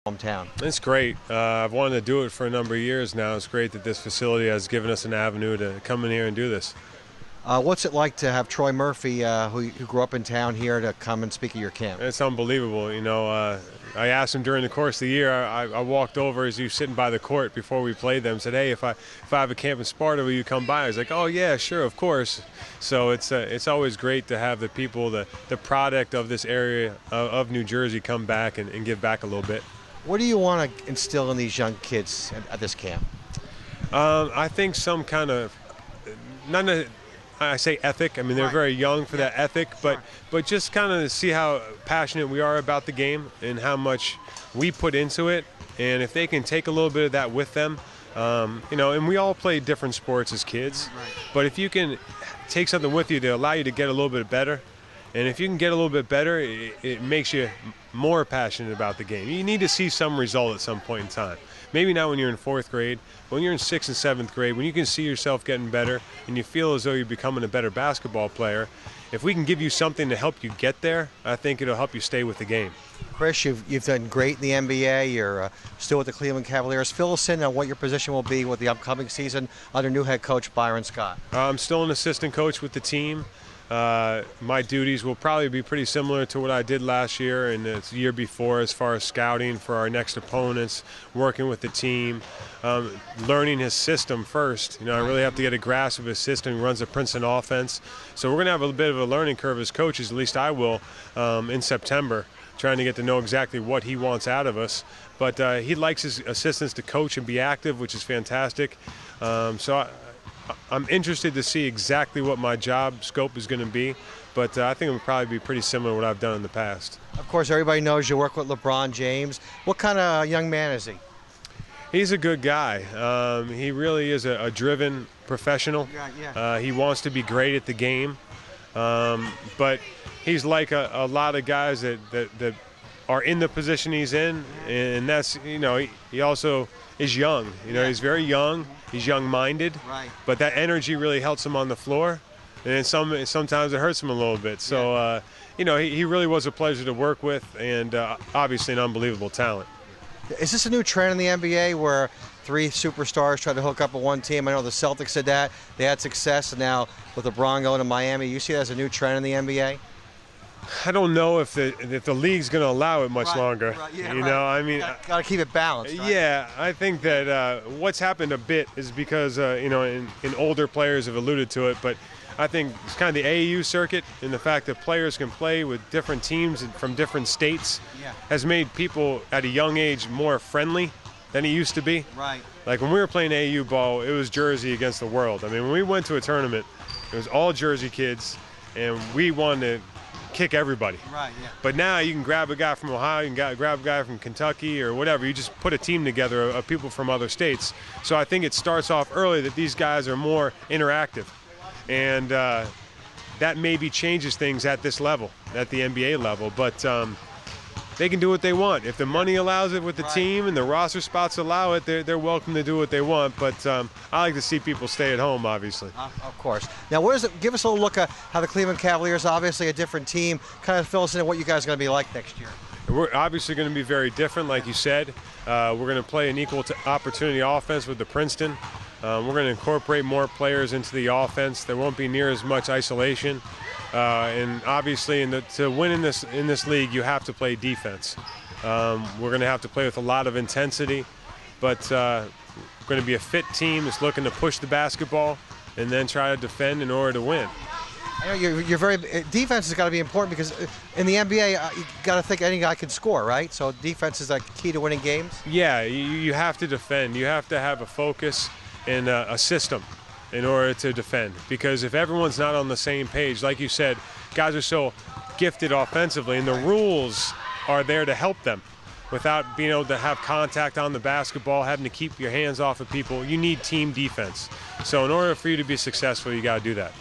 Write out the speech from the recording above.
hometown. It's great. I've wanted to do it for a number of years now. It's great that this facility has given us an avenue to come in here and do this. What's it like to have Troy Murphy, who grew up in town here, to come and speak at your camp? It's unbelievable. I asked him during the course of the year. I walked over as he was sitting by the court before we played them. Said, "Hey, if I have a camp in Sparta, will you come by?" He's like, "Oh yeah, sure, of course." So it's always great to have the people, the product of this area of New Jersey, come back and give back a little bit. What do you want to instill in these young kids at this camp? I think some kind of I say ethic. I mean, they're very young for that ethic, but just kind of see how passionate we are about the game and how much we put into it. And if they can take a little bit of that with them, and we all play different sports as kids, but if you can take something with you to allow you to get a little bit better, and if you can get a little bit better, it makes you more passionate about the game. You need to see some result at some point in time. Maybe not when you're in 4th grade, but when you're in 6th and 7th grade, when you can see yourself getting better and you feel as though you're becoming a better basketball player, if we can give you something to help you get there, I think it'll help you stay with the game. Chris, you've done great in the NBA. You're still with the Cleveland Cavaliers. Fill us in on what your position will be with the upcoming season under new head coach Byron Scott. I'm still an assistant coach with the team. My duties will probably be pretty similar to what I did last year and the year before, as far as scouting for our next opponents, working with the team, learning his system first. I really have to get a grasp of his system. He runs the Princeton offense. So we're going to have a bit of a learning curve as coaches, at least I will, in September, trying to get to know exactly what he wants out of us. But he likes his assistants to coach and be active, which is fantastic. I'm interested to see exactly what my job scope is going to be, but I think it will probably be pretty similar to what I've done in the past. Of course, everybody knows you work with LeBron James. What kind of young man is he? He's a good guy. He really is a driven professional. He wants to be great at the game, but he's like a lot of guys that are in the position he's in, and that's, he also is young. He's very young. He's young-minded, but that energy really helps him on the floor, and sometimes it hurts him a little bit. So, he really was a pleasure to work with, and obviously an unbelievable talent. Is this a new trend in the NBA where 3 superstars try to hook up with one team? I know the Celtics did that. They had success, and now with LeBron going to Miami, you see that as a new trend in the NBA? I don't know if the league's going to allow it much longer. I mean, got to keep it balanced. Right? Yeah, I think that what's happened a bit is because in older players have alluded to it, but I think it's kind of the AAU circuit and the fact that players can play with different teams from different states has made people at a young age more friendly than it used to be. Right. Like when we were playing AAU ball, it was Jersey against the world. I mean, when we went to a tournament, it was all Jersey kids, and we wanted to kick everybody. Right, yeah. But now you can grab a guy from Ohio, you can grab a guy from Kentucky or whatever. You just put a team together of people from other states. So I think it starts off early that these guys are more interactive. And that maybe changes things at this level, at the NBA level. But they can do what they want. If the money allows it with the team and the roster spots allow it, they're welcome to do what they want. But I like to see people stay at home, obviously. Of course. Now, give us a little look at how the Cleveland Cavaliers, obviously a different team, kind of fill us in on what you guys are going to be like next year. We're obviously going to be very different, like you said. We're going to play an equal opportunity offense with the Princeton. We're going to incorporate more players into the offense. There won't be near as much isolation. And obviously, to win in this league, you have to play defense. We're going to have to play with a lot of intensity, but we're going to be a fit team that's looking to push the basketball and then try to defend in order to win. I know you're very defense has got to be important because in the NBA you got to think any guy can score, right? So defense is like key to winning games. Yeah, you have to defend. You have to have a focus and a system in order to defend, because if everyone's not on the same page, like you said, guys are so gifted offensively, and the rules are there to help them without being able to have contact on the basketball, having to keep your hands off of people. You need team defense. So in order for you to be successful, you got to do that.